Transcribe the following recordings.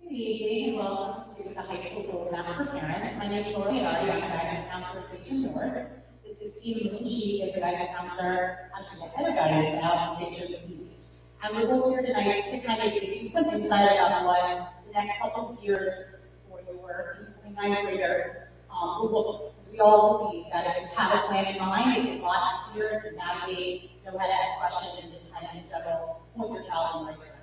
Good evening and welcome to the high school program for parents. My name is Laura Leonardi. I'm a guidance counselor at St. Jude North. This is Steve Moon. She is a guidance counselor, actually the head of guidance now in St. Jude East. And we're both here tonight just to kind of give you some insight about what the next couple of years for your incoming ninth grader will look like. Because we all believe that if you have a plan in mind, it's a lot easier to navigate, know how to ask questions, and just kind of in general point your child in the right direction.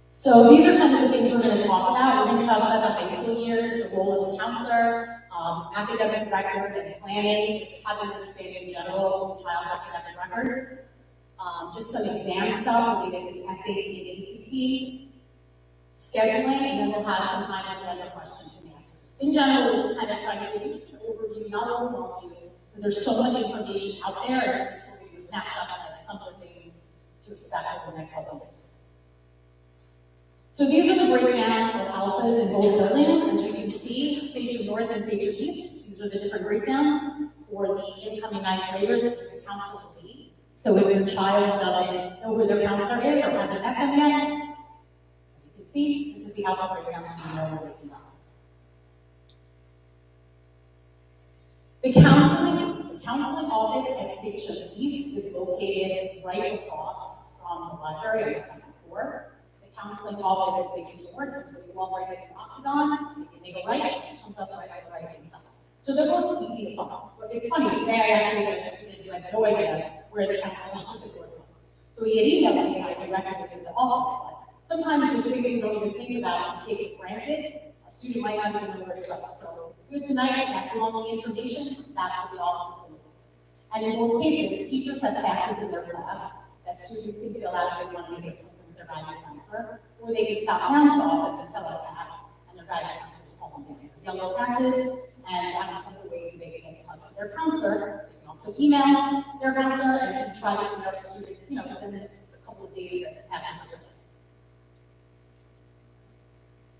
So these are some of the things we're going to talk about. We're going to talk about the high school years, the role of the counselor, academic record and planning, just having an understanding in general of the child's academic record, just some exam stuff related to SAT and ACT, scheduling, and then we'll have some time at the end for questions and answers. In general, we'll just kind of try to give you just an overview, not overwhelm you, because there's so much information out there, and we're just going to give you a snapshot of some of the things to expect over the next couple of years. So these are the breakdown of alphas in both buildings. As you can see, St. Jude North and St. Jude East, these are the different breakdowns for the incoming ninth graders that the counselor will be. So if your child doesn't know who their counselor is or hasn't met them yet, as you can see, this is the alpha breakdown so you know where they can go. The counseling office at St. Jude East is located right across from the library on the second floor. Counseling office at St. Jude North, so you walk right in the octagon, you can make a right, it comes up right on the right hand side. So they're both easy to follow. But it's funny, today I actually had a student who had no idea where the counseling office was. So he had emailed me and I directed him to the office. Sometimes there's things you don't even think about and take it for granted. A student might not even know where to go. So it's good tonight, pass along the information, that's what the office is going to do. And in both cases, teachers have passes in their class that students can fill out if they want to make it their guidance counselor, or they can stop down to the office and fill out a pass, and their guidance counselor will call them in. Yellow passes, and that's one of the ways they can get in touch with their counselor. They can also email their counselor and try to see our students, within a couple of days that the passes are done.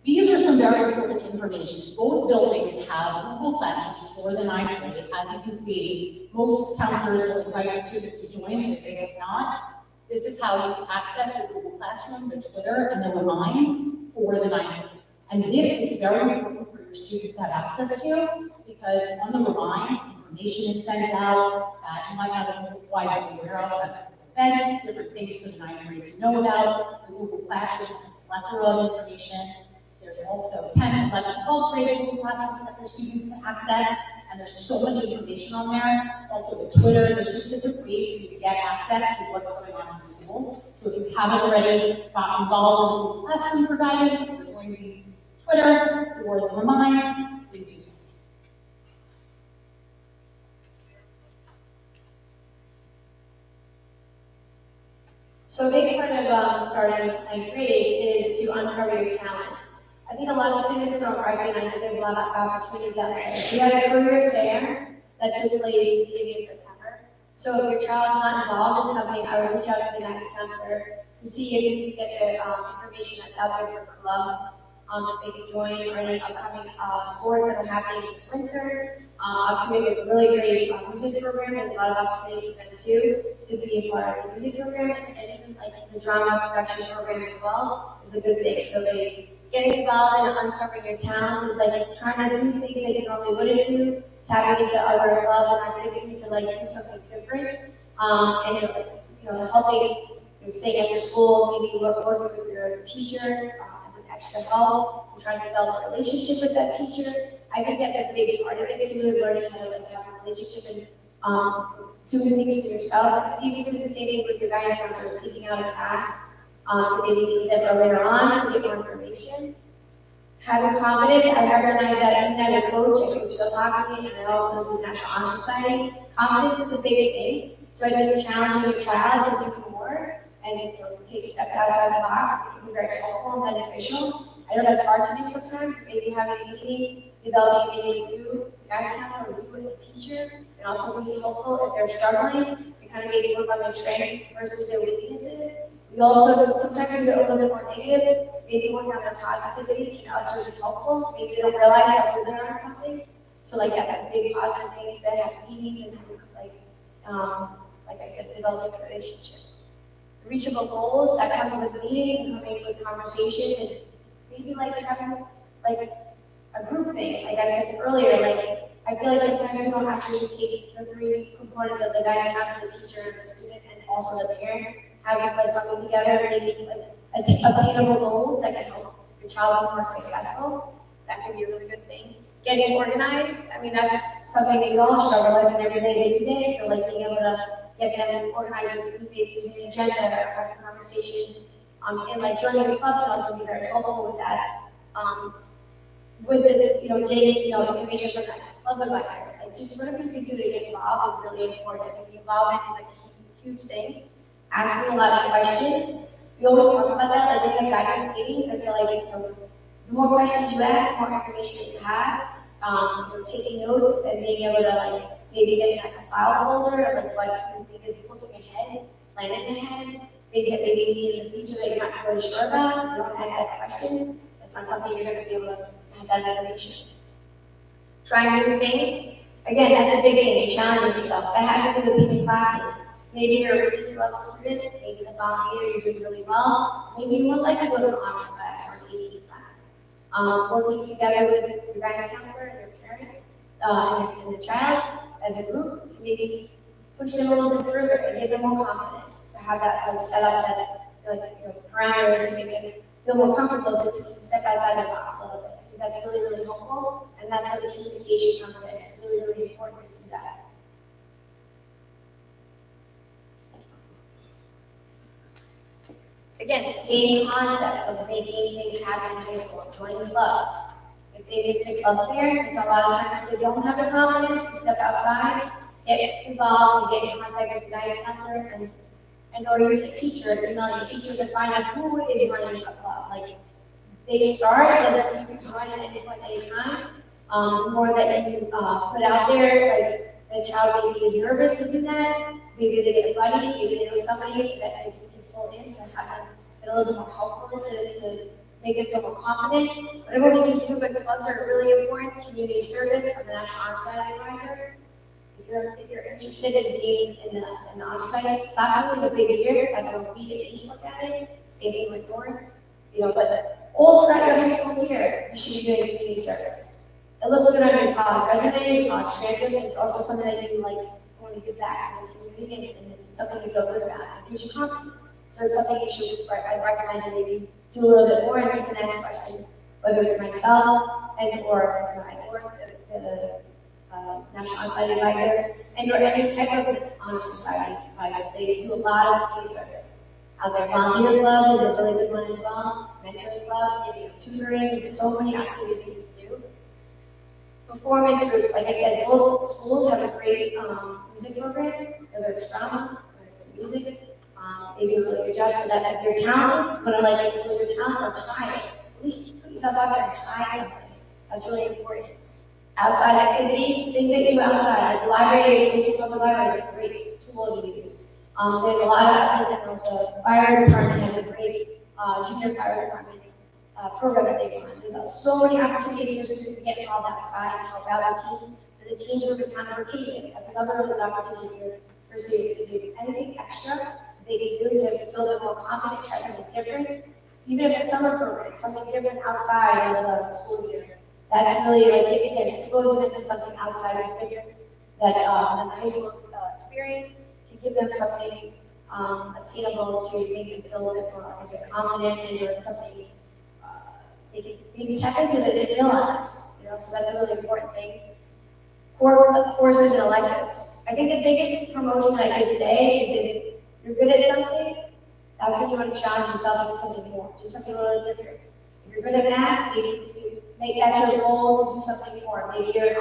These are some very important information. Both buildings have Google Classrooms for the ninth grade. As you can see, most counselors will invite their students to join, and if they have not, this is how you can access the Google Classroom, the Twitter, and the Remind for the ninth grade. And this is very important for your students to have access to, because on the Remind, information is sent out that you might not otherwise be aware of, events, different things for the ninth grade to know about. The Google Classroom has a plethora of information. There's also 10, 11, 12 grade Google Classrooms that their students can access, and there's so much information on there. Also the Twitter, there's just different ways for you to get access to what's going on in the school. So if you haven't already gotten involved in the Google Classroom for guidance, if you're going to use Twitter or the Remind, please do so. So a big part of starting ninth grade is to uncover your talents. I think a lot of students don't recognize that there's a lot of opportunities out there. We had a career fair that took place at the beginning of September. So if your child is not involved in something, I would reach out to the guidance counselor to see if you can get the information that's out there for clubs, if they can join or any upcoming sports that are happening this winter. Obviously, we have a really great music program. There's a lot of opportunities for them too to be a part of the music program, and even like the drama production program as well is a good thing. So getting involved in uncovering your talents is like trying to do things that you normally wouldn't do, tapping into other clubs and activities to like do something different, and helping staying after school, maybe working with your teacher with extra help, and trying to develop a relationship with that teacher. I think that's a big part of it too, learning how to have a relationship and doing things for yourself. Even do the same thing with your guidance counselor, seeking out a class. To maybe meet them earlier on to get more information. Having confidence, I recognize that even as a coach, I coach field hockey and I also do National Honor Society. Confidence is a big thing. So I think you're challenging your child to do more and take steps outside the box. It can be very helpful and beneficial. I know that's hard to do sometimes. Maybe having a meeting, developing a meeting with you, guidance counselor, you and the teacher, and also be helpful if they're struggling to kind of maybe work on their strengths versus their weaknesses. We also sometimes are a little bit more negative, maybe working on their positivity can also be helpful. Maybe they don't realize how good they are at something. So like that's a big positive thing is that have meetings and like I said, developing relationships. reachable goals that comes with meetings and coming with conversations, and maybe like having like a group thing, like I said earlier, like I feel like sometimes we don't actually take the three components of the guidance counselor, the teacher, and the student, and also the parent, having like coming together and making like obtainable goals that can help your child be more successful. That can be a really good thing. Getting organized, I mean, that's something that we all struggle with, and every day is a new day, so like being able to get them organized with maybe using an agenda or having conversations, and like joining the club can also be very helpful with that. With the, getting, information from that club advisor, like just whatever you can do to get involved is really important. I think the involvement is like a huge thing. Asking a lot of questions. We always talk about that, like when we have guidance meetings, I feel like the more questions you ask, the more information you have. Taking notes and being able to like maybe getting like a file folder of like what you think is looking ahead, planning ahead, things that maybe need in the future that you're not really sure about. You don't ask that question. That's not something you're going to be able to have that information. Trying new things. Again, that's a big thing. You're challenging yourself. That has to do with being classes. Maybe you're a routine level student. Maybe the following year you're doing really well. Maybe you would like to go to an honors class or an AP class. Working together with your guidance counselor and your parent and the child as a group, maybe push them a little bit further and give them more confidence to have that like set up that parameters to make them feel more comfortable to step outside the box a little bit. I think that's really, really helpful, and that's where the communication comes in. It's really, really important to do that. Again, the same concept of making things happen in high school, joining clubs. If they miss the club fair, because a lot of times they don't have the confidence to step outside, get involved, and get in contact with the guidance counselor, and or you're the teacher, email your teacher to find out who is running a club. Like, they start as if you can join at any point, any time. The more that you put out there, like the child maybe is nervous to do that, maybe they get a buddy, maybe they know somebody that you can pull in to have them feel a little bit more helpfulness to make them feel more confident. Whatever we can do, but clubs are really important. Community service, I'm the National Honor Society advisor. If you're interested in being in the honor society, soccer is a big year. That's what we at least look at it. Same thing with North. But all throughout your high school year, you should be doing community service. It looks good on your college resume, college transcript, and it's also something that you want to give back to the community and something you feel good about. It gives you confidence. So it's something you should, I recognize that maybe do a little bit more and you can ask questions, whether it's myself or the National Honor Society advisor, and or any type of honor society advisors. They do a lot of community service. Their volunteer club is a really good one as well. Mentoring club, tutoring, there's so many activities that you can do. Performance groups, like I said, both schools have a great music program, whether it's drama, whether it's music. They do a really good job, so that if you're talented, but like explore your talent, or try it. At least put yourself out there and try something. That's really important. Outside activities, things they do outside, like the library, assistant public library is a great tool to use. There's a lot of, the fire department has a great junior fire department program that they run. There's so many opportunities for students to get involved outside and help out the teams. There's a team group in town of Arcadia. That's another really good opportunity for students to do anything extra they can do to feel them more confident, try something different. Even if it's a summer program, something different outside of the school year. That's really again, exposing them to something outside of different that the high school experience can give them something attainable to make them feel a bit more confident and or something they can maybe tap into that they didn't realize. So that's a really important thing. Core courses and electives. I think the biggest promotion I could say is if you're good at something, that's when you want to challenge yourself with something more, do something a little different. If you're good at math, maybe you make that your goal to do something more. Maybe you're an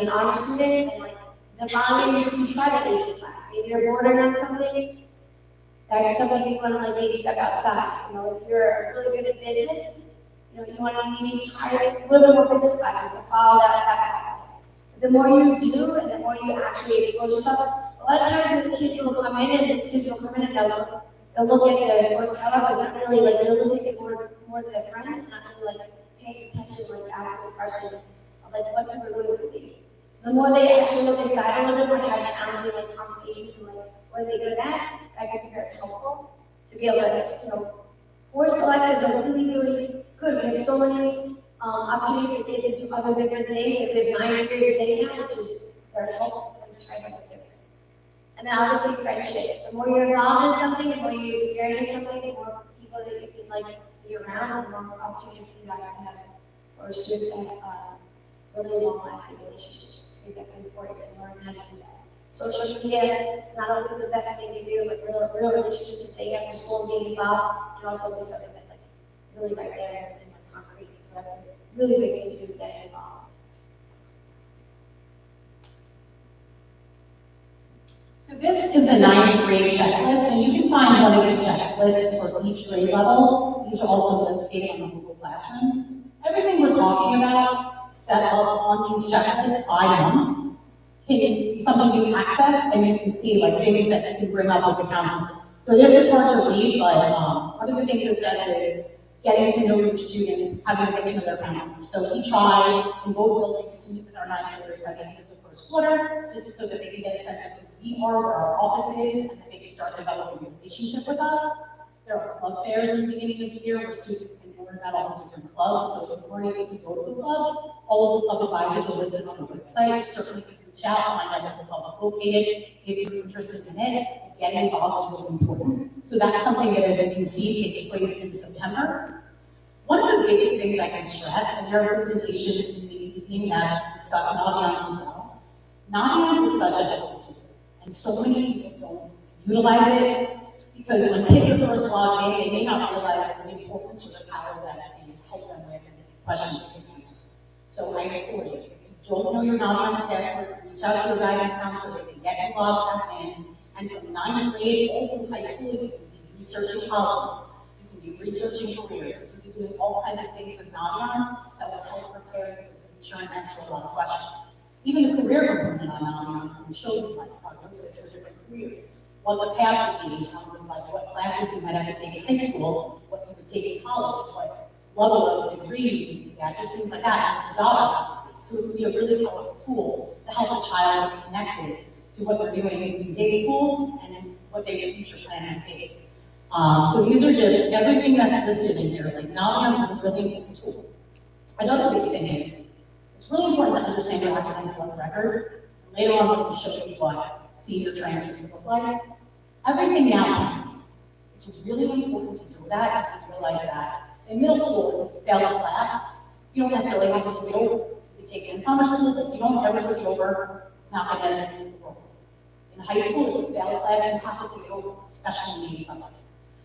honor student, and the following year you try the AP class. Maybe you're bored on something, that's something you want to maybe step outside. If you're really good at business, you want to maybe try a little bit more business classes to follow that path. The more you do, and the more you actually expose yourself. A lot of times the kids will come in and the students will come in and they'll look at the course catalog, but not really listening to more of their friends, not really paying attention, asking questions of what do we really believe. So the more they actually look inside a little bit more, have challenging conversations and what are they good at, that could be very helpful to be able to, course electives are really, really good. We have so many opportunities for kids to do other different things. If they have 9 periods a day now, which is very helpful for them to try something different. And then obviously friendships. The more you're involved in something, the more you experience something, the more people that you can be around, the more opportunity for you guys to have, or students to have really long-lasting relationships. I think that's important to learn how to do that. Social media is not always the best thing to do, but real relationships to stay after school and being involved can also be something that's really right there and concrete. So that's a really big thing to do, is get involved. So this is the 9th grade checklist, and you can find one of these checklists for each grade level. These are also located on the Google Classrooms. Everything we're talking about set up on these checklists by month can be something you can access, and you can see things that you can bring up with the counselor. So this is hard to read, but one of the things it says is getting to know your students, having to get to know their counselors. So we try in both buildings to meet with our 9th graders by the end of the first quarter, just so that they can get a sense of who we are, where our office is, and that they can start developing a relationship with us. There are club fairs in the beginning of the year where students can learn about all the different clubs. So if you weren't able to go to the club, all of the club advisors are listed on the website. Certainly you can reach out, find out where the club is located. If you're interested in it, getting involved is really important. So that's something that, as you can see, takes place in September. One of the biggest things I can stress, and there are presentations in the evening that discuss Naviance as well. Naviance is such a helpful tool, and so many people don't utilize it, because when kids are first logged in, they may not realize the importance or the power that can help them with questions and answers. So I implore you, if you don't know your Naviance password, reach out to your guidance counselor. They can get you logged back in. And from 9th grade all through high school, you can be researching colleges, you can be researching careers, you can be doing all kinds of things with Naviance that will help prepare you for the future and answer a lot of questions. Even the career component on Naviance can show you prognosis for different careers, what the path would be in terms of what classes you might have to take in high school, what you would take in college, what level of degree you need to get, just things like that, and the job opportunity. So it would be a really powerful tool to help a child get connected to what they're doing in day school and then what their future plan would be. So these are just everything that's listed in here. Naviance is a really important tool. Another big thing is, it's really important to understand your academic record. Later on, we're going to show you what senior transfers look like. Everything now counts. It's really important to know that, and to realize that. In middle school, if you fail a class, you don't necessarily have to take it over. You can take it in summer school, but you don't ever take it over. It's not going to end the world. In high school, if you fail a class, you have to take it over, especially needing something.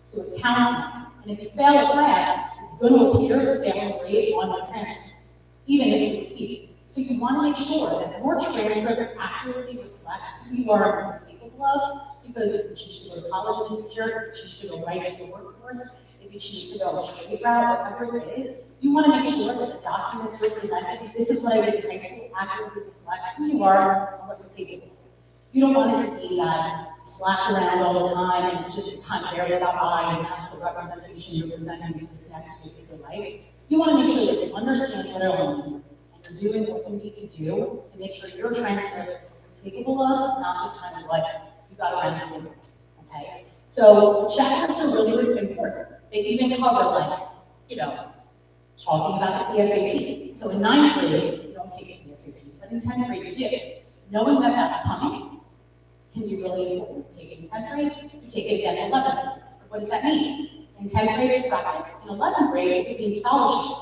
So it counts now. And if you fail a class, it's going to appear failing grade on your transcript, even if you repeat. So you want to make sure that your transcript accurately reflects who you are and what you're capable of, because if you choose to go to college in the future, if you choose to go right into the workforce, if you choose to go a trade route, whatever it is, you want to make sure that the documents represented, this is what I did in high school, accurately reflects who you are and what you're capable of. You don't want it to be that slapped around all the time and it's just kind of barely got by and that's the representation you're presenting to this next week of your life. You want to make sure that you understand what it means and you're doing what you need to do to make sure your transcript is what you're capable of, not just kind of what you got around to do. Okay? So checklists are really, really important. They even cover talking about the PSAT. So in 9th grade, you don't take the PSAT, but in 10th grade you do. Knowing that that's coming can be really important. You take it in 10th grade, you take it again in 11th grade. What does that mean? In 10th grade, it's practice. In 11th grade, it means scholarship.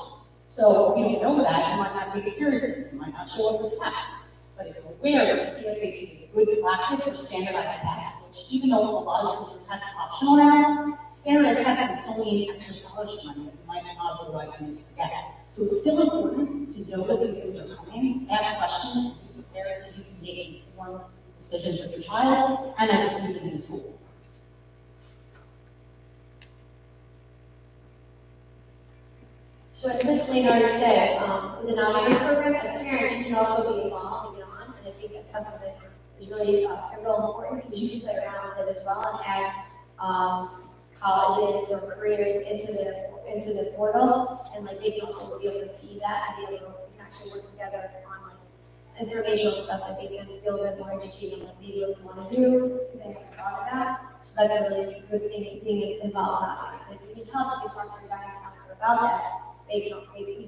So if you don't know that, you might not take it seriously. You might not show up for the test. But if you're aware that the PSAT is good practice for standardized tests, which even though a lot of schools test optional now, standardized testing still need extra scholarship money that you might not otherwise be able to get. So it's still important to know that these things are coming, ask questions, be prepared so you can make informed decisions with your child and as a student in school. So as Ms. Lane already said, with the Naviance program, as parents, you can also be involved and get on, and I think that's something that is really real important because you can play around with it as well and add colleges or careers into the portal, and they can also be able to see that and be able to actually work together on informational stuff that they can feel a bit more educated on what they really want to do, because they haven't thought of that. So that's a really good thing, being involved in that. So if you need help, you can talk to your guidance counselor about that. They can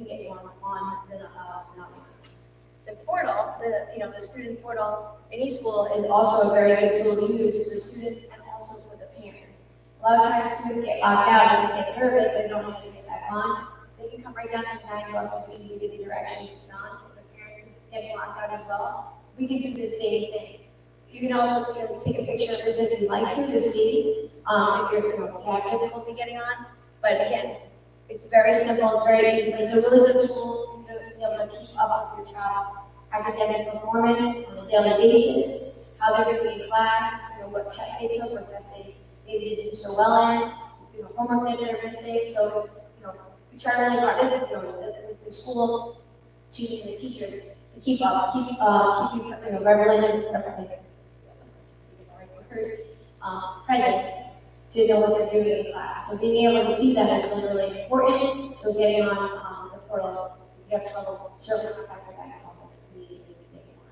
get you on the non-lines. The portal, the student portal in each school is also a very good tool to use for students and also for the parents. A lot of times students get locked out and they get nervous, they don't know how to get back on. They can come right down to the guidance office, we can give you the directions it's on. If the parents is getting locked out as well, we can do the same thing. You can also take a picture of this if you'd like to see if you're if you have difficulty getting on. But again, it's very simple, it's very easy, but it's a really good tool to be able to keep up with your child's academic performance on a daily basis, how they're doing in class, what tests they took, what tests they maybe didn't do so well in, homework that they're missing. So it's, we try really hard, the school, teaching the teachers to keep up, keep you presence to know what they're doing in class. So being able to see that is really, really important. So getting on the portal, if you have trouble, certainly contact your guidance office to see if you can get on.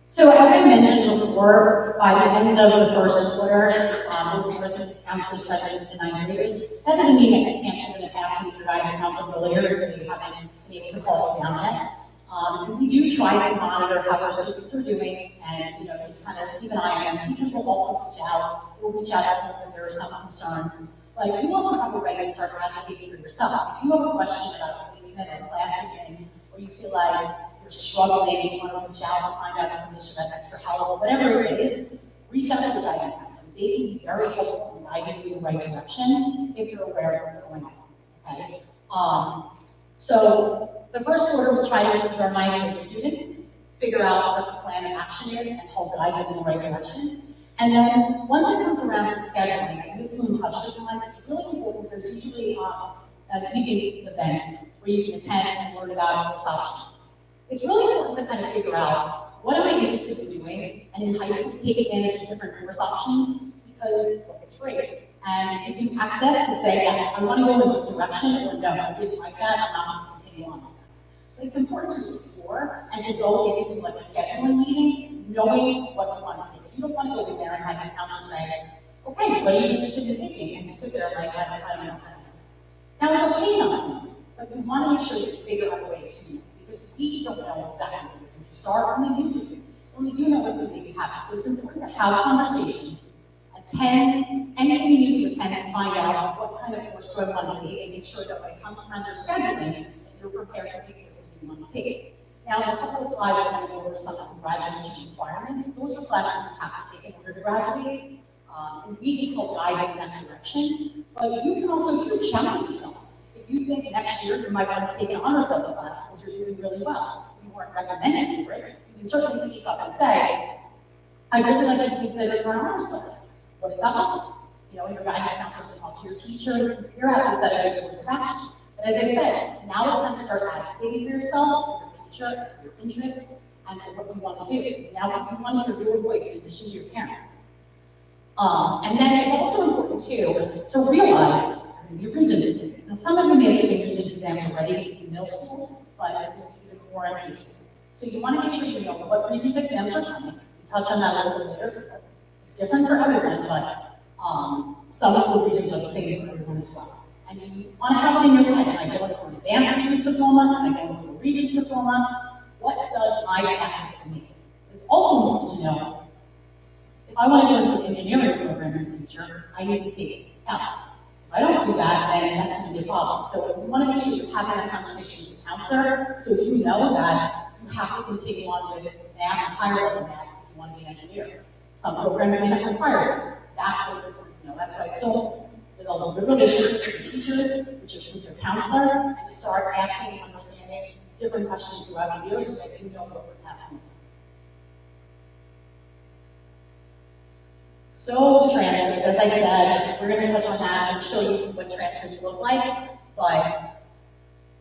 So as I mentioned before, by the end of the first quarter, we'll be looking at counselors present in the 9 graders. That doesn't mean that you can't open a pass with your guidance counselors earlier if you haven't been able to call it down yet. We do try to monitor how our students are doing, and just kind of keep an eye on them. Teachers will also reach out. We'll reach out to them if there are some concerns. But you also have a right to start advocating for yourself. If you have a question about placement in class you're in, or you feel like you're struggling, you want to reach out to find out information about extra help, whatever it is, reach out to the guidance counselors. They can be very helpful in guiding you in the right direction if you're aware of what's going on. Okay. So the first quarter, we'll try to, with our 9th grade students, figure out what the plan of action is and help guide them in the right direction. And then once it comes around to scheduling, and this is when we touched upon, it's really important. There's usually an evening event where you can attend and learn about course options. It's really important to kind of figure out what am I interested in doing, and in high school take advantage of different course options because it's free. And it gives you access to say, yes, I want to go in this direction, or no, I didn't like that, I'm not going to continue on with that. But it's important to explore and to go into like a scheduling meeting, knowing what you want to take. You don't want to go in there and have the counselor say, okay, what are you interested in taking? And you sit there like, I don't know. Now it's okay not to know, but you want to make sure you figure out a way to know, because we don't know exactly what your interests are, only you do. Only you know what's going to make you happy. So it's important to have conversations, attend anything you need to attend to find out what kind of course you want to take, and make sure that when it comes time for scheduling, that you're prepared to take courses you want to take. Now, in a couple of slides, we're going to go over some of the graduation requirements. Those are classes you have to take in order to graduate. And we can help guide in that direction, but you can also challenge yourself. If you think next year you might want to take an honors level class because you're doing really well, you weren't recommended for it, you can certainly speak up and say, I'd really like to consider your honors class. What does that look like? Your guidance counselor to talk to your teacher and figure out, is that a good course of action? But as I said, now it's time to start advocating for yourself, for your future, your interests, and for what you want to do. Now you want to hear your voice in addition to your parents. And then it's also important too to realize your Regents exams. So some of you may have taken Regents exams already in middle school, but even more in high school. So you want to make sure you know what Regents exams are coming. We touch on that a little bit later. It's different for everyone, but some of the Regents are the same for everyone as well. And you want to have it in your head. Am I going for an advanced Regents diploma? Am I going for a Regents diploma? What does my path for me? It's also important to know, if I want to go into an engineering program in the future, I need to take Calc. If I don't do that, then that's going to be a problem. So you want to make sure you're having that conversation with your counselor, so you know that you have to continue on with math and higher level math if you want to be an engineer. Some programs may not require it. That's what's important to know. That's why it's so develop a good relationship with your teachers, which is with your counselor, and you start asking and understanding different questions throughout the year so that you know what would happen. So the transcript, as I said, we're going to touch on that and show you what transcripts look like, but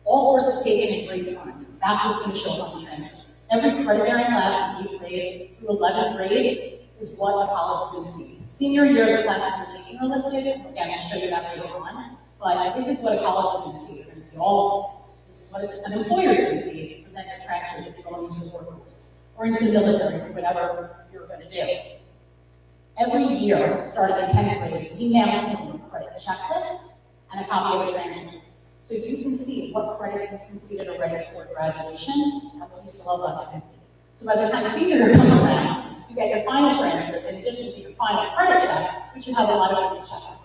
all courses taken in grade 1, that's what's going to show up on the transcript. Every credit bearing class from 8th grade through 11th grade is what the college is going to see. Senior year, the classes we're taking are listed. Again, I'll show you that later on. But this is what a college is going to see. They're going to see all of this. This is what an employer is going to see if you present your transcript if you're going into the workforce or into the military or whatever you're going to do. Every year, starting in 10th grade, we mail them a credit checklist and a copy of a transcript. So you can see what credits you've completed already toward graduation and what you still have left to complete. So by the time senior year comes around, you get your final transcript in addition to your final credit check, which you have a lot of things checked.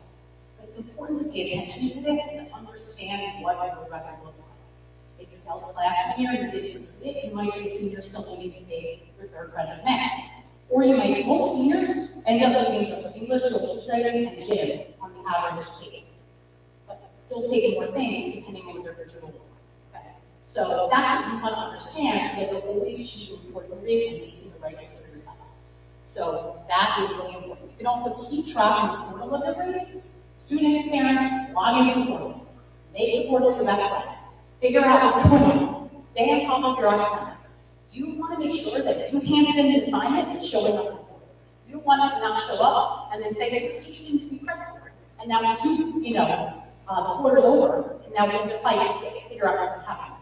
But it's important to pay attention to this and understand what your record looks like. If you failed a class one year and you didn't complete it, you might be a senior still needing to take your third credit in math. Or you might, most seniors end up taking just English, social studies, and gym on the average case. But still taking more things depending on what your future goals are. Okay? So that's what you want to understand so that you'll always choose to report your grade and making the right choice for yourself. So that is really important. You can also keep track in the portal of your grades. Students, parents, log into the portal. Make the portal your best friend. Figure out what's going on. Stay on top of your academics. You want to make sure that if you handed in an assignment, it's showing up in the portal. You don't want it to not show up and then say that this teacher didn't give me credit for it. And now the quarter's over, and now we have to fight to figure out what happened.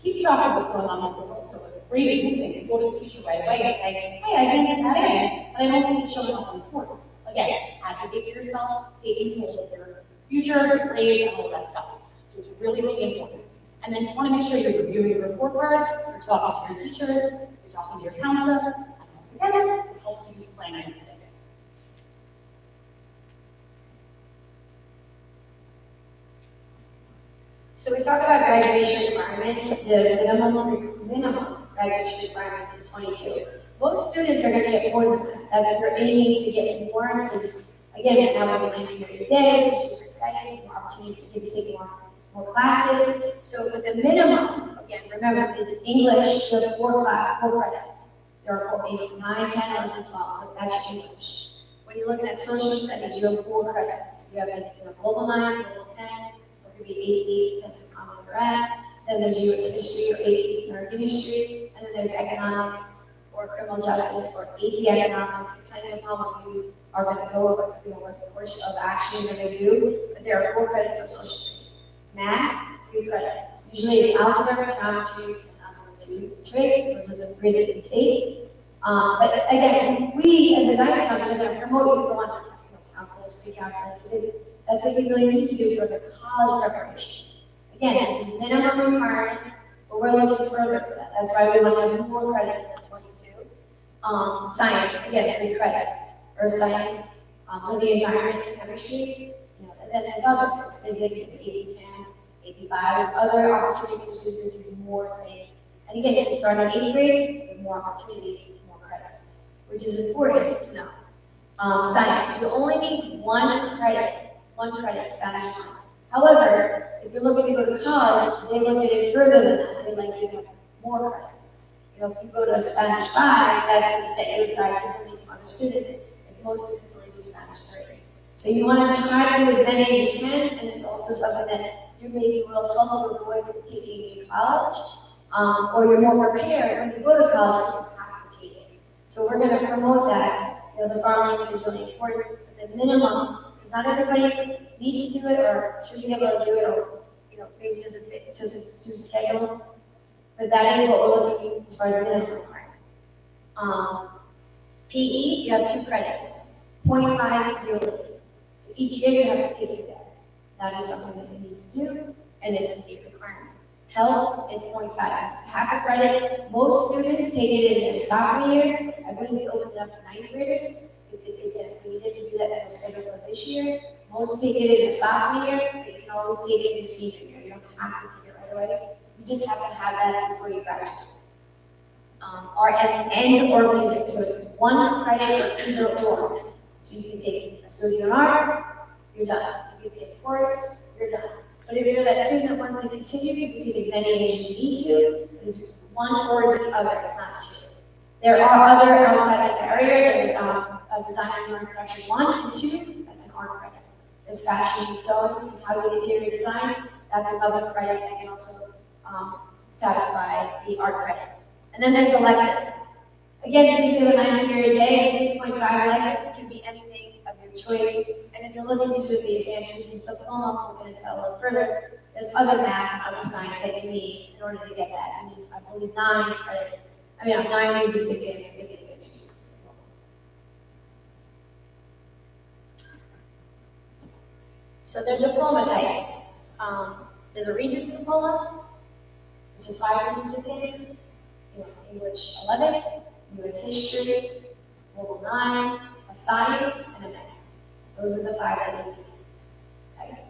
Keep track of what's going on in the portal. So if the grade is missing, you go to the teacher right away and say, hey, I didn't get that in, but I don't see it showing up on the portal. Again, advocate for yourself, take control of your future, your grades, and all that stuff. So it's really, really important. And then you want to make sure you're reviewing your report cards, you're talking to your teachers, you're talking to your counselor, and all together, it helps you plan your mistakes. So we talked about graduation requirements. The minimum graduation requirements is 22. Most students are going to get more than that. That you're aiming to get more because, again, now we have a 9-period day, which is super exciting. Some opportunities for kids to take more classes. So with the minimum, again, remember, is English, you have 4 credits. There are 4, 8, 9, 10, 11, 12. That's your English. When you're looking at social studies, you have 4 credits. You have global 9, global 10, or it could be 8, depends on where you're at. Then there's U.S. history or AP American history, and then there's economics or criminal justice or AP economics, depending upon what you are going to go over, what the course of action you're going to do. But there are 4 credits of social studies. Math, 3 credits. Usually it's algebra, geometry, and algebra 2 trig. Those are the 3 that you take. But again, we as a guidance counselor are going to promote you to go on to calculus, pre-calculus, because that's what you really need to do for the college preparation. Again, this is minimum requirement, but we're looking further for that. That's why we want to have more credits than 22. Science, again, 3 credits. Earth science, living environment, and chemistry. And then there's others, there's physics, there's AP Chem, AP Bio, there's other opportunities for students to do more things. And again, if you start in 8th grade, you have more opportunities, more credits, which is important to know. Science, you only need 1 credit Spanish 1. However, if you're looking to go to college, they look at it further than that. They like you have more credits. If you go to Spanish 5, that's going to set you aside differently from other students. And most students only do Spanish 3. So you want to try to do as many as you can, and it's also something that you maybe will help avoid taking in college, or you're more prepared when you go to college to have to take it. So we're going to promote that. The foreign language is really important, but the minimum, because not everybody needs to do it or should be able to do it, or maybe it doesn't fit into the student schedule. But that is what we're looking as far as minimum requirements. PE, you have 2 credits, 0.5 yearly. So each year you have to take exam. That is something that we need to do, and it's a state requirement. Health is 0.5, it's half a credit. Most students take it in their sophomore year. I believe we opened it up to 9th graders. If we needed to do that, that was scheduled for this year. Most take it in their sophomore year. They can always take it in their senior year. You don't have to take it right away. You just have to have that before you graduate. Art and or music, so it's 1 credit for either or. So you can take a studio in art, you're done. You can take a course, you're done. But if you're that student that wants to continue, you can take as many as you need to, but it's 1 or the other, it's not 2. There are other outside of the area. There's design and production 1 and 2, that's an art credit. There's fashion and sewing and housing interior design, that's another credit that can also satisfy the art credit. And then there's electives. Again, because we have a 9-period day, 3.5 electives can be anything of your choice, and if you're looking to do the advanced Regents diploma, we're going to go a little further. There's other math and other science that you need in order to get that. You need, I believe, 9 credits. I mean, 9 Regents exams to get the advanced Regents diploma. So they're diploma types. There's a Regents diploma, which is 5 Regents exams. English 11, U.S. History, Global 9, a Science, and a Math. Those are the 5 that you use. Okay.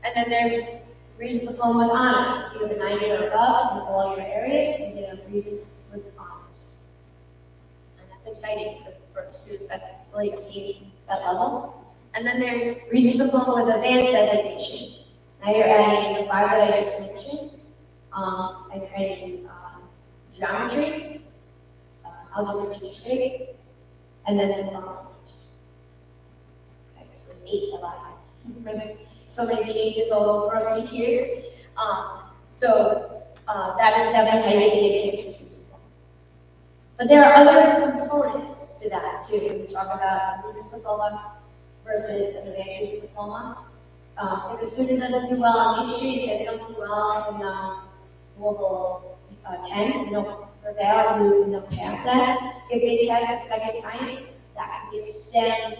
And then there's Regents diploma with honors. So you have a 90 or above in all your areas, you get a Regents with honors. And that's exciting for students that really obtain that level. And then there's Regents diploma with advanced designation. Now you're adding in the 5 that I just mentioned. And you're adding geometry, algebra 2 trig, and then okay, so there's 8 of that. So many changes all over us in years. That is definitely how you get the advanced diploma. But there are other components to that too. We talk about Regents diploma versus an advanced diploma. If a student doesn't do well in history, say they don't do well in global 10, they don't prevail, don't pass that. If they pass the second science, that could be a STEM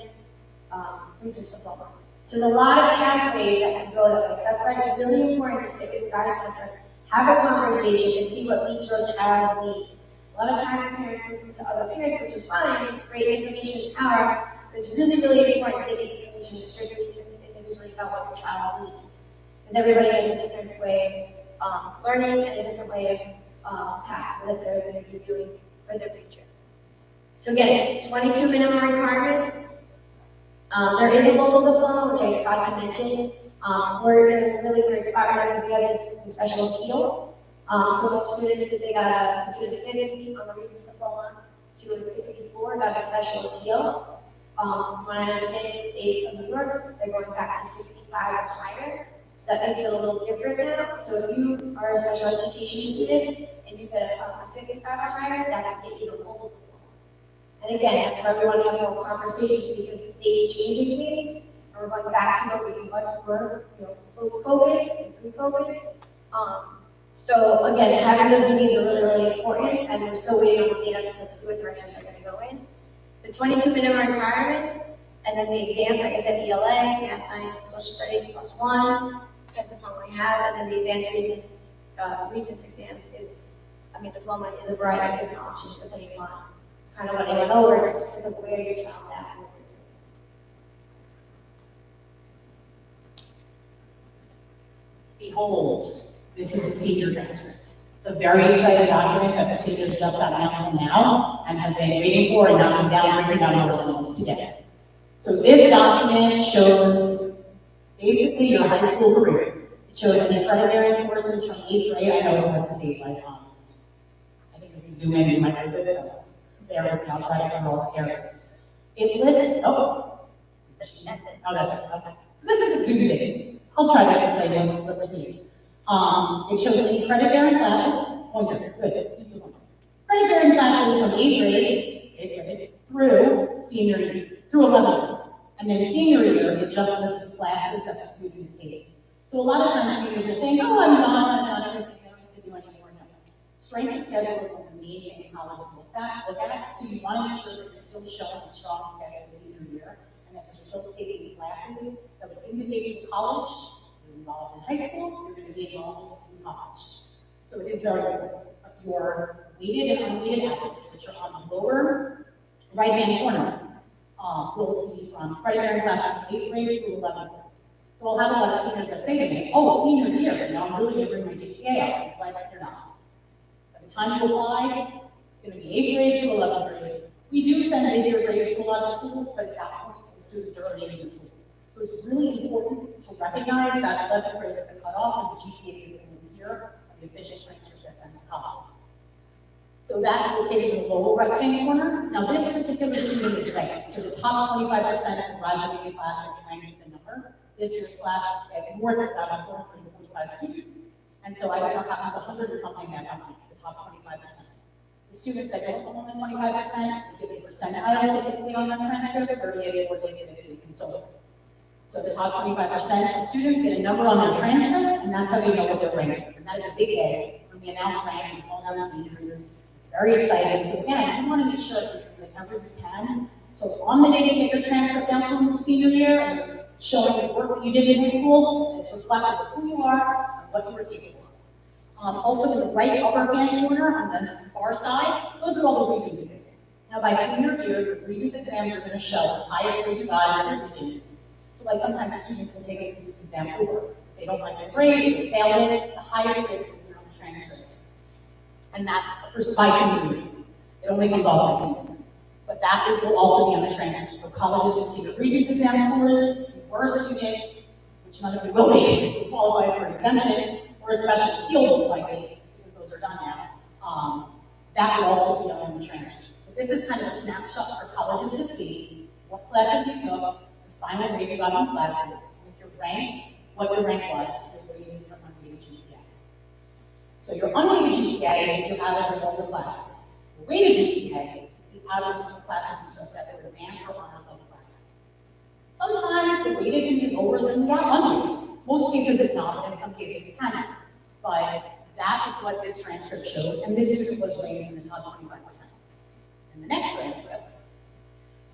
Regents diploma. So there's a lot of pathways that can go that way. So that's why it's really important to sit with guidance center, have a conversation, and see what each your child needs. A lot of times parents listen to other parents, which is fine, it's great, information is power, but it's really, really important to get the information strictly and individually about what your child needs. Because everybody has a different way of learning and a different way of path that they're going to be doing for their future. So again, it's 22 minimum requirements. There is a local diploma, which I forgot to mention. We're in a really great spot right now because we have this special appeal. So most students, if they got between 50 on the Regents diploma to a 64, got a special appeal. When I understand the state of New York, they're going back to 65 or higher. So that makes it a little different now. So if you are a special education student and you get a 55 or higher, that can get you the local diploma. And again, that's why we want to have more conversations because the state's changing things, and we're going back to what we were, post-COVID and pre-COVID. So again, having those meetings are really, really important, and we're still waiting on the state to see what direction they're going to go in. The 22 minimum requirements, and then the exams, like I said, ELA, Math, Science, Social Studies +1, depends upon what we have, and then the Advanced Regents exam is, diploma is a variety of different options depending on kind of what I went over, just because of where your child's at. Behold, this is the senior transcript. It's a very exciting document that the seniors just got out now and have been waiting for and knocking down, breaking down doors almost to get. So this document shows basically your high school career. It shows any credit bearing courses from 8th grade. I know it's hard to see, like, I think if you zoom in, you might lose it. So bear with me, I'll try to cover all the areas. It lists, that's it. Oh, that's it, okay. This is a zoomed in. I'll try to explain once it's proceed. It shows any credit bearing classes, good, use this one. Credit bearing classes from 8th grade through senior year, through 11th. And then senior year, it just lists classes that the student is taking. So a lot of times seniors are saying, oh, I'm done everything, I don't need to do anymore. No. Strength of schedule is one of the main things colleges look at. So you want to make sure that you're still showing a strong schedule the senior year, and that you're still taking classes that would indicate to college, you're involved in high school, you're going to be involved in college. So it is very important. Your weighted and unweighted average, which are on the lower right-hand corner, will be from credit bearing classes from 8th grade through 11th grade. So I'll have a lot of seniors that say to me, oh, senior year, I'm really going to bring my GPA up. It's like, you're not. By the time you apply, it's going to be 8th grade through 11th grade. We do send 8th grade to a lot of schools, but at that point, the students are already in the school. So it's really important to recognize that 11th grade is the cutoff, and the GPA is going to appear on the official transcript that sends to colleges. So that's located in the lower right-hand corner. Now this particular student is ranked. So the top 25% of graduating classes ranked with the number. This year's class had more than 445 students. And so I got copies 100 or something that got the top 25%. The students that don't go on the 25%, we give a percentile typically on their transcript, 38, 40, and 50, and so on. So the top 25% of students get a number on their transcript, and that's how they know what their rank is. And that is a big day when we announce rank and call down the seniors. It's very exciting. So again, we want to make sure that we do whatever we can. So on the day you get your transcript down from your senior year, and you're showing the work that you did in high school, it's reflective of who you are and what you were capable of. Also, in the right upper hand corner on the far side, those are all the Regents exams. Now, by senior year, the Regents exams are going to show the highest grade you got in your Regents. So, like sometimes students will take a Regents exam over. If they don't like their grade, they failed it, the highest grade will be on the transcript. And that's for by senior year. It only comes off by senior year. But that will also be on the transcript. So colleges will see the Regents exam scores, if you were a student, which none of you will be, if you qualify for an exemption, or a special field most likely, because those are done now. That will also be on the transcript. So this is kind of a snapshot for colleges to see what classes you took, the final grade you got on classes, and if you're ranked, what your rank was, and where you need your unweighted GPA. So your unweighted GPA is your average of all your classes. Your weighted GPA is the average of the classes you took that were advanced or honors level classes. Sometimes the weighted can be lower than the unweighted. Most cases it's not, but in some cases it can be. But that is what this transcript shows, and this student was ranked in the top 25%. In the next transcript,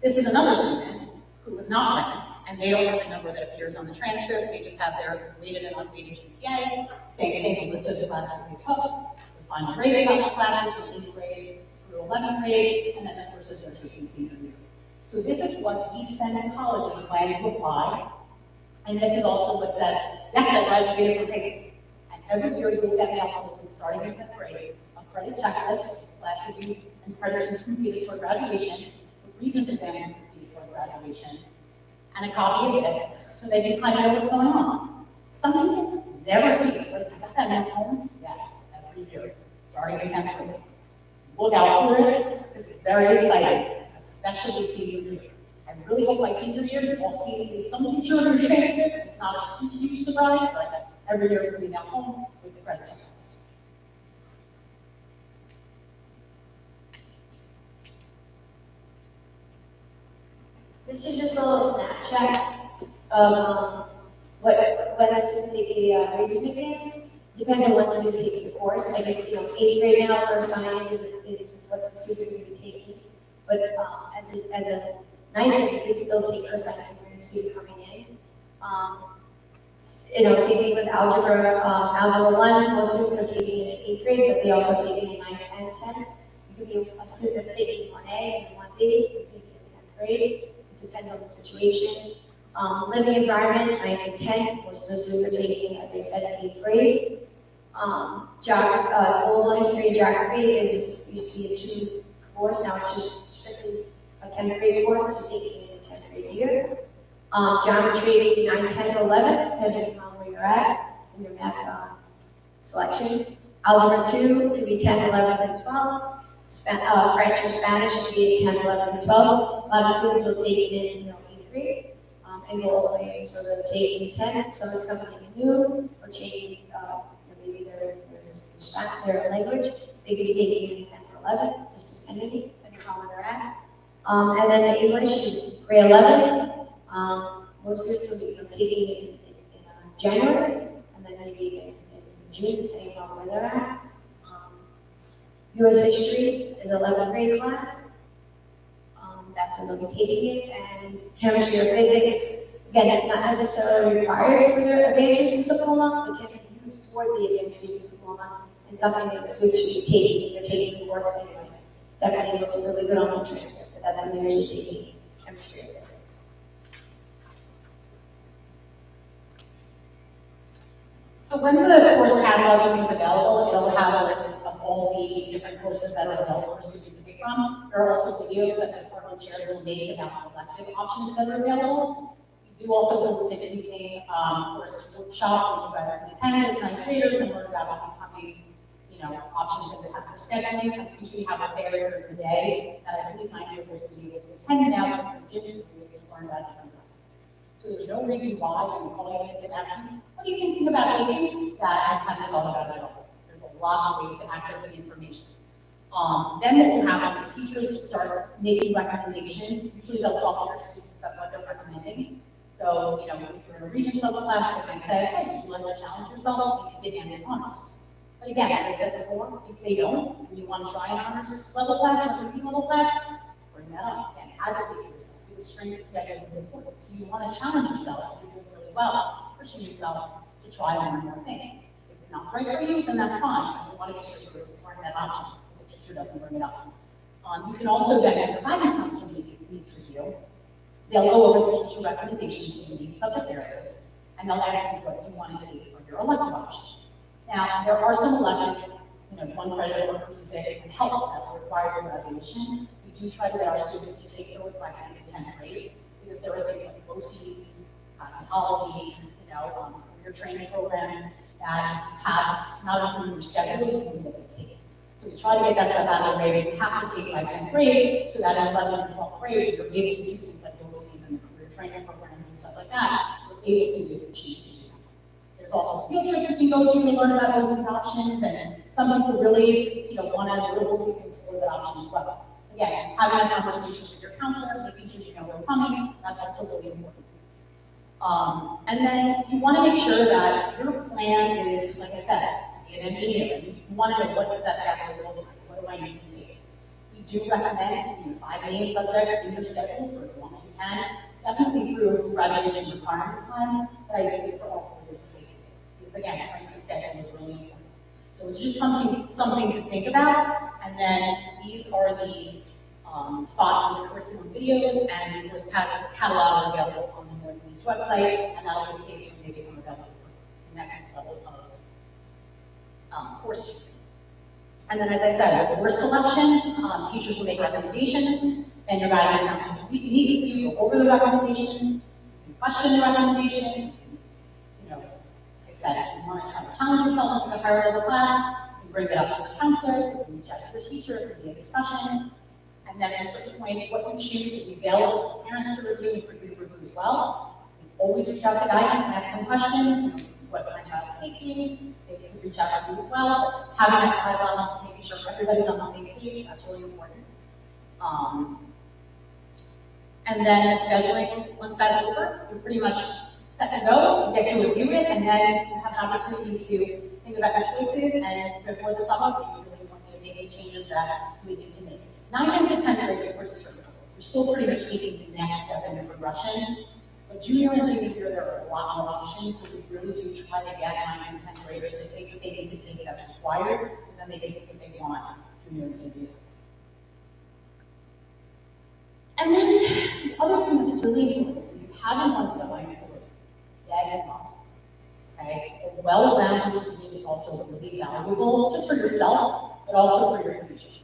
this is another student who was not ranked, and they don't have the number that appears on the transcript, they just have their weighted and unweighted GPA, same thing, listed the classes they took, the final grade they got in the classes from 8th grade through 11th grade, and then the courses they're taking senior year. So this is what we send to colleges when you apply, and this is also what says, yes, I graduated from high school. And every year you will get mail from starting in 10th grade, a credit checklist, classes you and credits you completed toward graduation, the Regents exams you completed toward graduation, and a copy of this, so they can kind of know what's going on. Some people never see it, but I got that mail home, yes, every year, starting in 10th grade. Look out for it, because it's very exciting, especially senior year. I really hope by senior year you all see at least some feature of your transcript. It's not a huge surprise, but every year we'll be down home with the credit checklist. This is just a little snapshot of when a student takes the Regents exams. Depends on what the student takes the course. Like if 8th grade now for science is what the students are going to be taking. But as a 9th grade, they still take first science when you're a student coming in. Same thing with algebra. Algebra 1, most students are taking it in 8th grade, but they also take it in 9th and 10th. You could be a student that's taking 1A and 1B, you're taking it in 10th grade. It depends on the situation. Living environment, 9th and 10th, most of the students are taking, like they said, in 8th grade. Global history and geography used to be a 2 course, now it's just strictly a 10th grade course, so taking it in 10th grade year. Geometry, 9th, 10th, 11th, depending on where you're at in your math selection. Algebra 2 could be 10th, 11th, and 12th. French or Spanish could be 10th, 11th, and 12th. A lot of students will take it in 8th grade. And go so they're taking 10th, someone's coming in new, or taking maybe their language, they could be taking it in 10th or 11th, just depending on where they're at. And then the English is grade 11. Most students will be taking it in January, and then maybe in June, depending on where they're at. US history is 11th grade class. That's when they'll be taking it, and chemistry or physics, again, not necessarily required for their advanced research diploma, but can be used toward the advanced research diploma, and something that the students should be taking if they're taking the course anyway. Stephanie looks really good on the transcript, but that's when they're usually taking chemistry or physics. So when the course catalog becomes available, it'll have a list of all the different courses that are available for students to pick from. There are also videos that the department chairs will make about elective options that are available. We do also host a evening course workshop where you guys can attend as 9th graders and learn about upcoming options that we have for scheduling. We usually have a fair during the day that I believe 9th graders will be able to attend now different different periods to learn about different topics. So there's no reason why when you're calling in and asking, what are you thinking about taking? That I haven't thought about it at all. There's a lot of ways to access the information. Then what will happen is teachers will start making recommendations. Usually they'll talk to their students about what they're recommending. So, you know, if you're in a Regents level class, they might say, hey, would you like to challenge yourself? You can get in honors. But again, as I said before, if they don't, and you want to try an honors level class or a level class, bring that up. Again, advocate for yourself. Because strength schedule is important. So you want to challenge yourself. If you're doing really well, pushing yourself to try one or more things. If it's not right for you, then that's fine. You want to make sure you're exploring that option. If the teacher doesn't bring it up. You can also then, if the guidance counselor meets with you, they'll go over the teacher recommendations for the subject areas, and they'll ask you what you want to do for your elective options. Now, there are some electives, you know, one credit or music and health that will require for graduation. We do try to get our students to take those by the end of 10th grade, because there are things like OCs, cosmetology, you know, career training programs that pass not only your schedule, you can be able to take it. So we try to get that stuff out of the way. We have to take by 10th grade, so that in 11th and 12th grade, you're able to do things like OCs and career training programs and stuff like that. You're able to do if you choose to do that. There's also field trips you can go to learn about OCs options, and some people really, you know, want to do OCs and explore that option as well. Again, having that conversation with your counselor, making sure you know what's coming, that's also really important. And then you want to make sure that your plan is, like I said, to be an engineer. You want to know what does that pathway look like? What do I need to take? We do recommend keeping 5 main subjects in your schedule for as long as you can. Definitely through graduation requirement time, but I do it for all 4 years of high school. Because again, strength of schedule is really important. So it's just something to think about. And then these are the spots with the curriculum videos, and of course catalog available on the Northeast website, and that'll be the case when they become available for the next level of course. And then, as I said, with course selection, teachers will make recommendations, and your guidance counselors will meet with you, go over the recommendations, you can question the recommendations, you know, like I said, if you want to try to challenge yourself with a higher level class, you can bring it up to the counselor, you can reach out to the teacher, it can be a discussion. And then at a certain point, what you choose is available for parents to review and for you to review as well. You can always reach out to guidance and ask them questions. What's my child taking? They can reach out to you as well. Having that dialogue, just making sure everybody's on the same page, that's really important. And then the scheduling, once that's over, you're pretty much set to go. You get to review it, and then you have an opportunity to think about your choices. And before the summer, if you really want to make any changes that we need to make. 9th to 10th grade is pretty straightforward. You're still pretty much taking the next step in your progression. But junior and senior year, there are a lot more options, so we really do try to get 9th and 10th graders to take what they need to take it that's required, so then they get what they want junior and senior year. And then the other thing that's really important, if you haven't done stuff like before, get involved. Okay? A well-rounded student is also really valuable, just for yourself, but also for your future.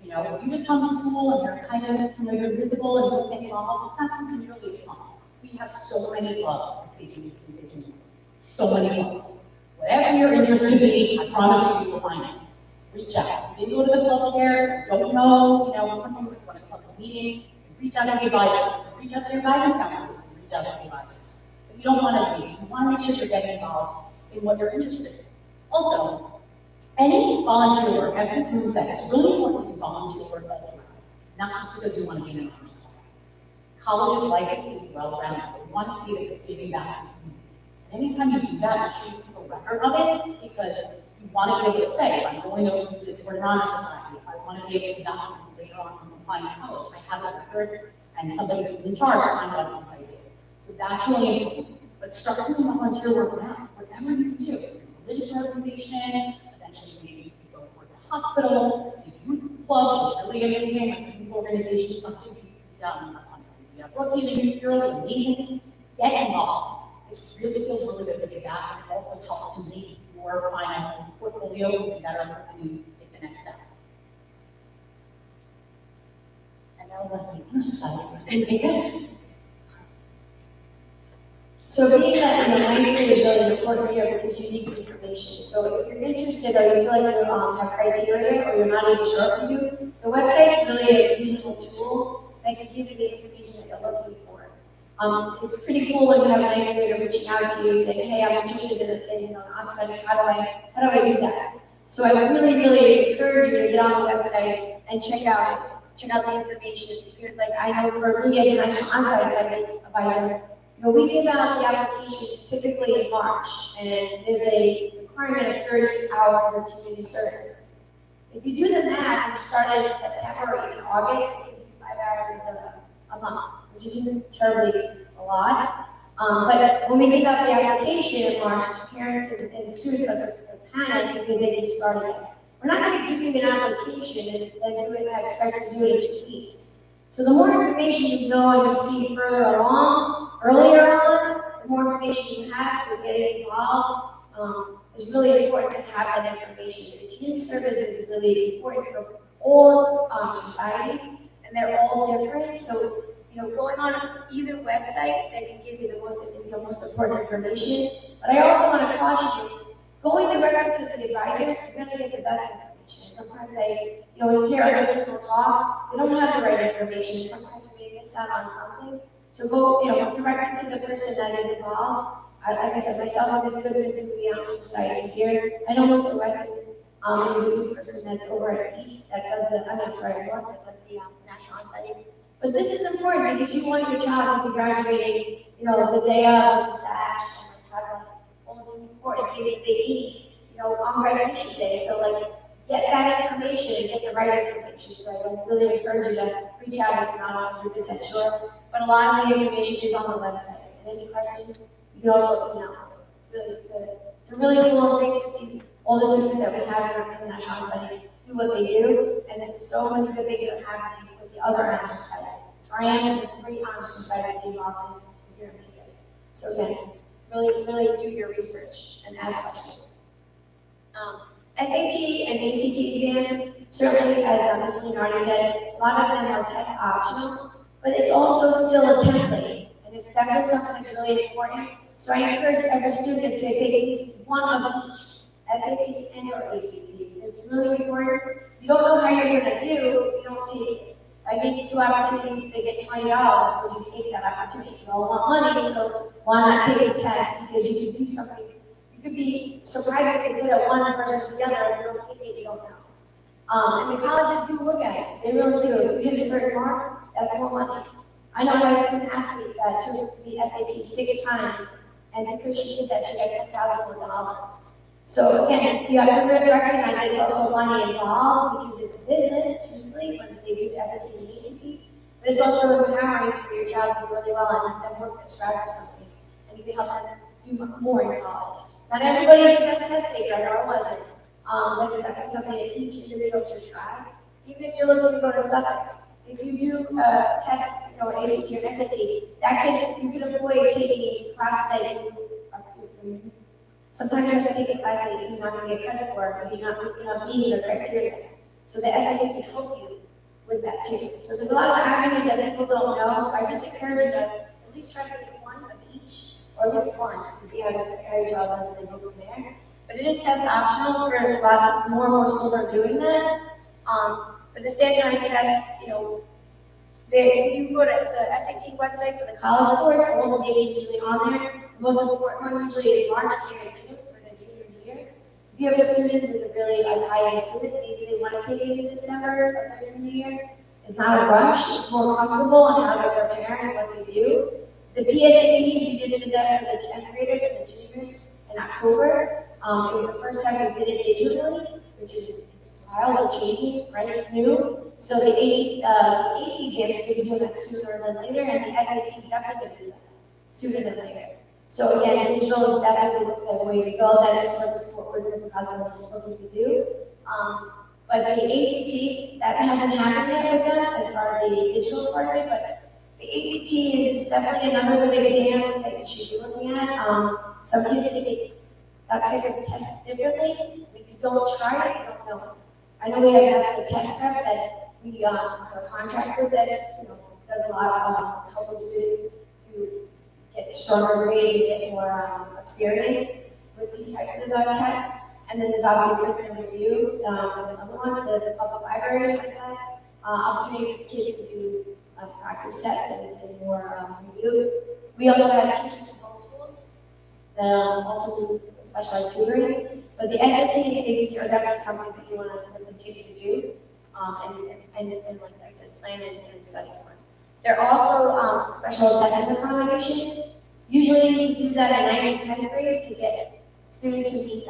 You know, if you just come to school and you're kind of, you know, you're visible and you don't get involved, it's not something really small. We have so many clubs at St. Jude's and St. Jude. So many clubs. Whatever your interest may be, I promise you will find it. Reach out. If you didn't go to the club there, don't know, you know, something like what a club is meeting, reach out to the advisor, reach out to your guidance counselor, reach out to the advisor. But you don't want to be, you want to make sure you're getting involved in what you're interested in. Also, any volunteer work, as Ms. Moon said, it's really important to do volunteer work all around, not just because you want to be in an honor society. Colleges like to see well-rounded. They want to see that you're giving back to the community. And anytime you do that, you should keep a record of it, because you want to be able to say, I'm going to use it for an honor society. I want to be able to document later on when I'm applying to college. I have a record, and somebody who's in charge signed up what I did. So that's really important. But start doing volunteer work now, whatever you can do. A religious organization, maybe you can go work at a hospital, the youth clubs are really amazing, like youth organizations, something to be done. We have Brookhaven Youth Bureau, amazing. Get involved. This really feels really good to do that, and it also helps to make your final portfolio better when you take the next step. And now let the honor society take this. So being that, you know, 9th grade is really an important year because you need information. So if you're interested or you feel like you have criteria or you're not even sure what to do, the website's really a useful tool that can give you the information that you're looking for. It's pretty cool when you have an 9th grader reaching out to you saying, hey, I'm interested in a thing on Oxford, how do I do that? So I really, really encourage you to get on the website and check out the information. Because like I know for me as a national onsite advisor, we give out the applications typically in March, and there's a requirement of 30 hours of community service. If you do the math, and you started in September or even August, it's 5 hours a month, which isn't terribly a lot. But when we give out the application in March, parents and students are panicked because they didn't start yet. We're not going to give you an application and expect to do it in 2 weeks. So the more information you know and you see further along, earlier on, the more information you have, so getting involved is really important to have that information. The community service is really important for all societies, and they're all different. So, going on either website that can give you the most important information. But I also want to caution you, going directly to the advisor, you're going to get the best information. Sometimes when you hear other people talk, they don't have the right information. Sometimes we may miss out on something. So go, directly to the person that is involved. Like I said, myself, I'm just good into the society here. I know Mr. Weston is a new person that's over at East that does North that does the national study. But this is important because you want your child to be graduating, the day of the SASH and have all the important things that they need, on graduation day. So get that information and get the right information. So I really encourage you to reach out if you're not 100% sure. But a lot of the information is on the website. And any questions, you can also email. It's a really cool thing to see all the students that we have in our national study do what they do. And there's so many good things that are happening with the other honor societies. Triam is a great honor society involved in your music. So again, really do your research and ask questions. SAT and ACT exams, certainly, as Ms. Leonardi said, a lot of them are test optional, but it's also still a template, and it's definitely something that's really important. So I encourage every student to take at least one of each, SAT and or ACT. It's really important. You don't know how you're going to do if you don't take it. I gave you 2 opportunities to get $20. Would you take that opportunity? You all want money, so why not take the test? Because you can do something. You could be surprised if they good at one versus the other. If you don't take it, you don't know. And the colleges do look at it. They really do. If you hit a certain mark, that's more money. I know I was an athlete that took the SAT 6 times, and because she did that, she got $10,000. So again, you have to recognize that it's also money involved because it's business, usually, when they do SAT and ACT, but it's also empowering for your child to do really well and let them work and strive for something, and you can help them do more in college. Not everybody's the best test taker, or wasn't, but it's definitely something that each individual should try. Even if you're looking to go to Suffolk, if you do a test, an ACT or an SAT, you can avoid taking classes that you sometimes you have to take a class that you're not going to get credit for because you're not meeting the criteria. So the SAT can help you with that too. So there's a lot of avenues that people don't know. So I just encourage you to at least try to take one of each, or at least one, to see how to prepare your child as they go from there. But it is test optional for a lot more and more schools are doing that. But the standardized test, if you go to the SAT website for the College Board, all the dates usually on there. The most important one usually is March, May, or June for the junior year. If you have a student who's a really high-end student, maybe they want to take it in December of their junior year. It's not a rush, it's more comfortable on how they're preparing what they do. The PSATs, we just did that for the 10th graders and the juniors in October. It was the first time we did it digitally, which is wild and changing, right? It's new. So the AP exams could be doing that sooner than later, and the SATs definitely going to do that sooner than later. So again, digital is definitely the way to go. That is what we're looking to do. But the ACT, that hasn't happened yet with them as far as the digital part of it, but the ACT is definitely another good exam that you should be looking at. Some kids take that type of test differently. If you don't try it, you don't know. I know we have a test prep that we have a contract with that does a lot of helping students to get stronger grades and get more experience with these types of tests. And then there's obviously Princeton Review, that's another one. The public library has that opportunity for kids to do practice tests and more review. We also have teachers in both schools that also do specialized tutoring. But the SAT and ACT are definitely something that you want to continue to do, and like I said, plan and study for. There are also special assessment accommodations. Usually we do that in 9th and 10th grade to get students who need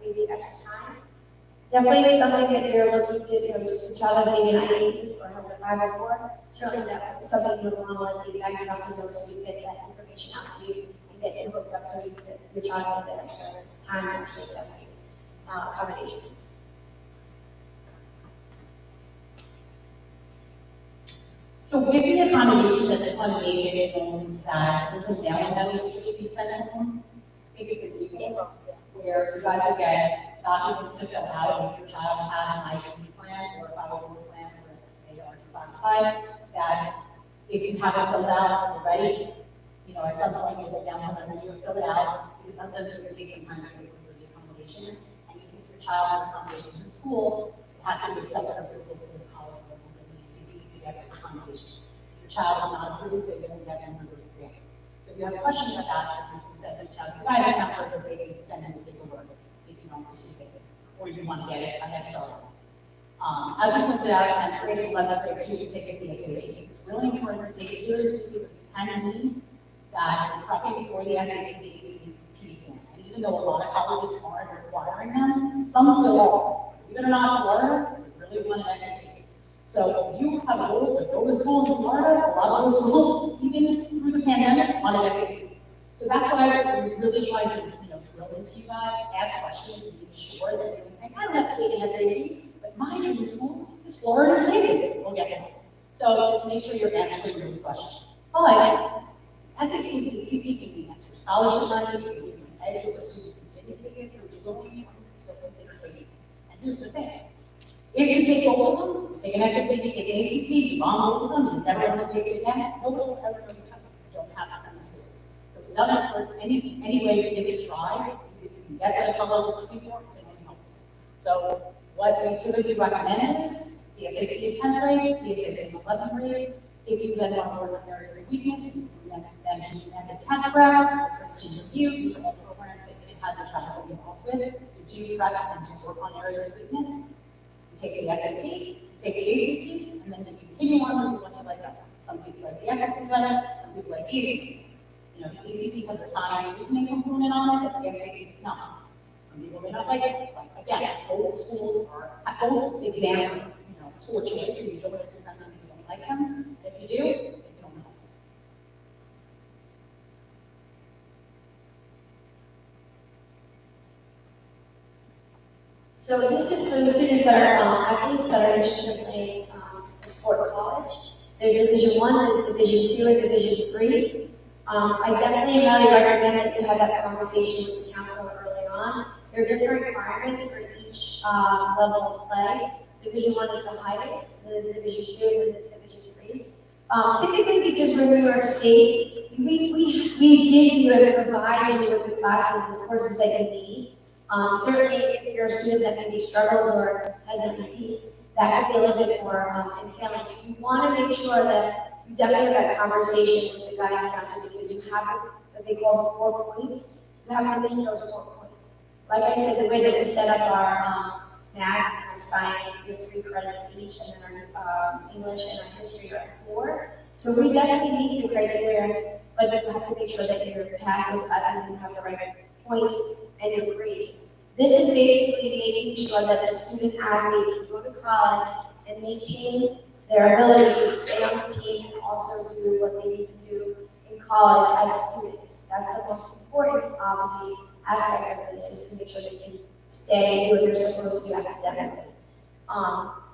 maybe extra time. Definitely something that you're looking to, your child has maybe an IEP or has a 504, certainly that's something you would want to let the guidance counselor know so we get that information out to you and get it hooked up so you can, your child can get extra time and extra testing accommodations. So with the accommodations, I just want to make it known that there's a mailing that we usually be sending home. I think it's an email where you guys will get documents to fill out if your child has an IEP plan or a 504 plan or they are classified, that if you haven't filled out already, at some point you'll get down to them and you'll fill it out, because sometimes it can take some time to go through the accommodations. And if your child has accommodations in school, it has to be a separate approval for the college or the ACC to get those accommodations. If your child is not approved, they don't get one of those exams. So if you have questions about that, as Mr. says, reach out to the guidance counselors, or they can send in the paperwork if you don't receive it, or you want to get it a head start. As we pointed out, 10th grade, 11th grade students take the SAT. It's really important to take it seriously because you can need that you're prepping before the SAT exam. And even though a lot of colleges aren't requiring them, some still are. Even if not Florida, you really want an SAT. So if you have a goal to go to school in Florida, a lot of those schools, even through the pandemic, wanted SATs. So that's why we really try to drill into you guys, ask questions, make sure that you're thinking, I don't have to take an SAT, but my dream school is Florida related. Well, guess what? So just make sure you're answering those questions. But SAT and ACT can be extra scholarship money, can give you an edge over students who didn't take it, so it's really important to still consider taking it. And here's the thing. If you take both of them, you take an SAT, you take an ACT, you bomb both of them, you never want to take it again, nobody will ever know you don't have to send the schools. So it doesn't hurt any way to give it a try, because if you can get that college is looking for, then you can help. So what we typically recommend is the SAT in 10th grade, the SAT in 11th grade. If you then want to work on areas of weakness, then the test prep, student review, these are all programs that you had the child involved with to do prep and to work on areas of weakness. You take the SAT, you take the ACT, and then you continue on with the one you like better. Some people like the SAT better, some people like the ACT. The ACT has a science reasoning component on it, but the SAT does not. Some people may not like it. But again, both schools are, both exams are, school choice, so you don't have to send them if you don't like them. If you do, if you don't know. So this is for the students that are athletes that are interested in playing a sport at college. There's Division 1, there's Division 2, and Division 3. I definitely highly recommend that you have that conversation with the counselor early on. There are different requirements for each level of play. Division 1 is the highest, then there's Division 2, and then there's Division 3. Typically, because we're New York State, we give you and provide you with the classes and courses that you need. Certainly, if you're a student that maybe struggles or has an EP, that could be a little bit more entailing. So you want to make sure that you definitely have that conversation with the guidance counselor because you have what they call 4 points. You have to meet those 4 points. Like I said, the way that we set up our math and our science, we have 3 credits each, and then our English and our history are 4. So we definitely meet the criteria, but you have to make sure that you're past those classes and you have the right points and your grades. This is basically making sure that the student athlete can go to college and maintain their ability to stay on the team and also do what they need to do in college as students. That's the most important, obviously, aspect of this is to make sure they can stay and do what they're supposed to do academically.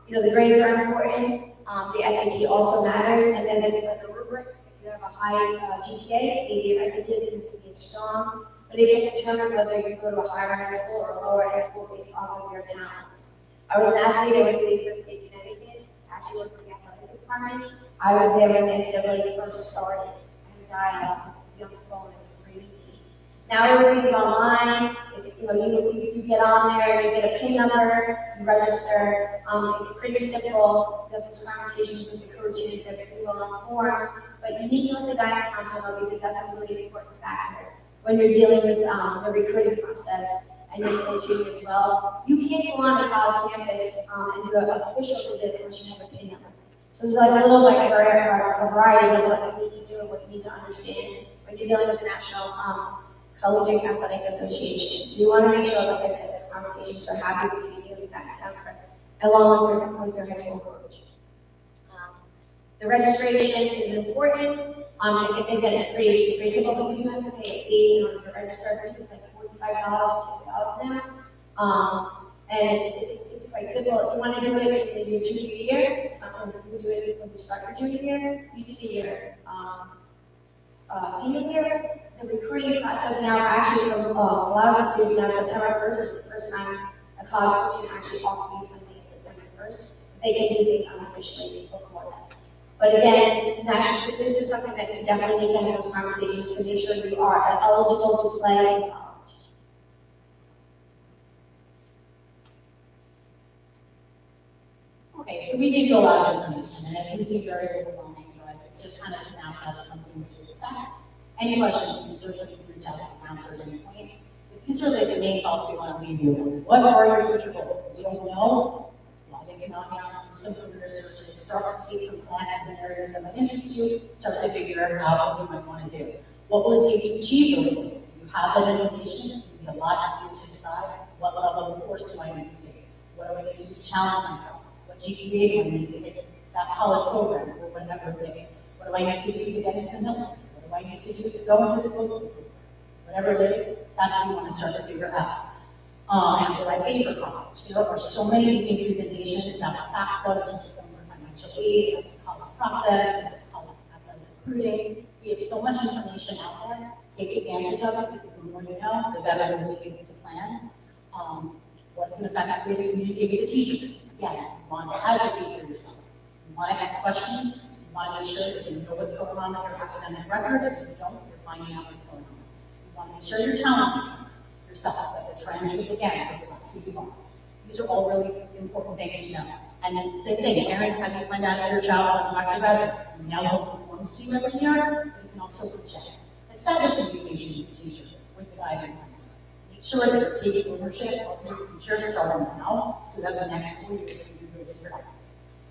The grades are important. The SAT also matters, and there's a rubric. If you have a high GPA, maybe your SAT isn't being strong, but it can determine whether you go to a higher high school or a lower high school based off of your talents. I was an athlete. I went to the University of Connecticut. Actually worked for the athletic department. I was there when the NCAA first started, and I be on the phone. It was crazy. Now everything's online. You get on there, you get a PIN number, you register. It's pretty simple. You have those conversations with the coaches that are well informed, but you need to let the guidance counselor know because that's a really important factor when you're dealing with the recruiting process. and you're tutor as well, you can't go on a college campus and do an official visit unless you have a PIN number. So there's like a little like varieties of what you need to do and what you need to understand when you're dealing with the National Collegiate Athletic Association. So you want to make sure, like I said, those conversations are happy between you and that sounds good, along with your high school coach. The registration is important. Again, it's pretty simple, but you do have to pay a fee in order to register. I think it's like $45 or $50 now. And it's quite simple. If you want to do it in your junior year, you do it when you start your junior year. You see your senior year. The recruiting process now actually for a lot of the students now, September 1st is the first time a college coach can actually offer you something in September 1st. They can do things unofficially before that. But again, this is something that you definitely need to have those conversations to make sure you are eligible to play in college. Okay, so we gave you a lot of information, and it can seem very overwhelming, but it's just kind of a snapshot of something to expect. Any questions, you can certainly reach out to the counselor at any point. But these are the main thoughts we want to leave you with. What are your future goals? If you don't know, get to knock out some career searches, start to take some classes in areas that might interest you, start to figure out what you might want to do. What will it take to achieve those goals? If you have that information, it's going to be a lot easier to decide what level of course do I need to take? What do I need to do to challenge myself? What GPA do I need to take that college program or whatever it is? What do I need to do to get into the military? What do I need to do to go into the school system? Whatever it is, that's what you want to start to figure out. Do I pay for college? There are so many unique presentations about FAFSA, which is the financial aid, the college process, the college athletic recruiting. We have so much information out there. Take advantage of it because the more you know, the better you'll be able to plan. What's an effective way to communicate with the teacher? Again, you want to advocate for yourself. You want to ask questions. You want to make sure that you know what's going on with your academic record. If you don't, you're finding out what's going on. You want to make sure you're challenging yourself, that the transcript again reflects who you are. These are all really important things to know. And then same thing, parents have you find out that your child is not about it. Now what performs to you every year, you can also project. Establish communication with teachers, with the guidance counselor. Make sure that you're taking ownership of your future starting now, so that the next 4 years can be really productive.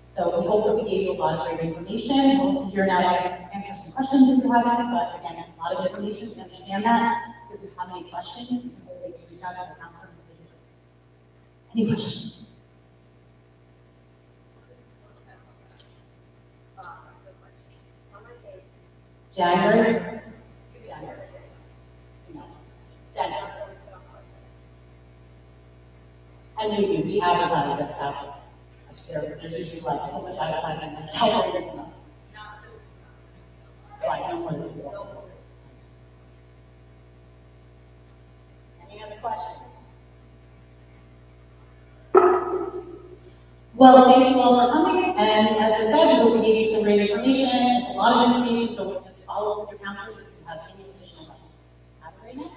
So we hope that we gave you a lot of great information. We'll be here now to answer some questions if you have any, but again, it's a lot of information, we understand that. So if you have any questions, you can always reach out to the counselor. Any questions? January? No. January. And we advertise that out. There's usually like so much advertising that's out there. So I know what it is. Any other questions? Well, thank you all for coming, and as I said, we gave you some great information. It's a lot of information, so just follow up with your counselors if you have any additional questions. Have a great night.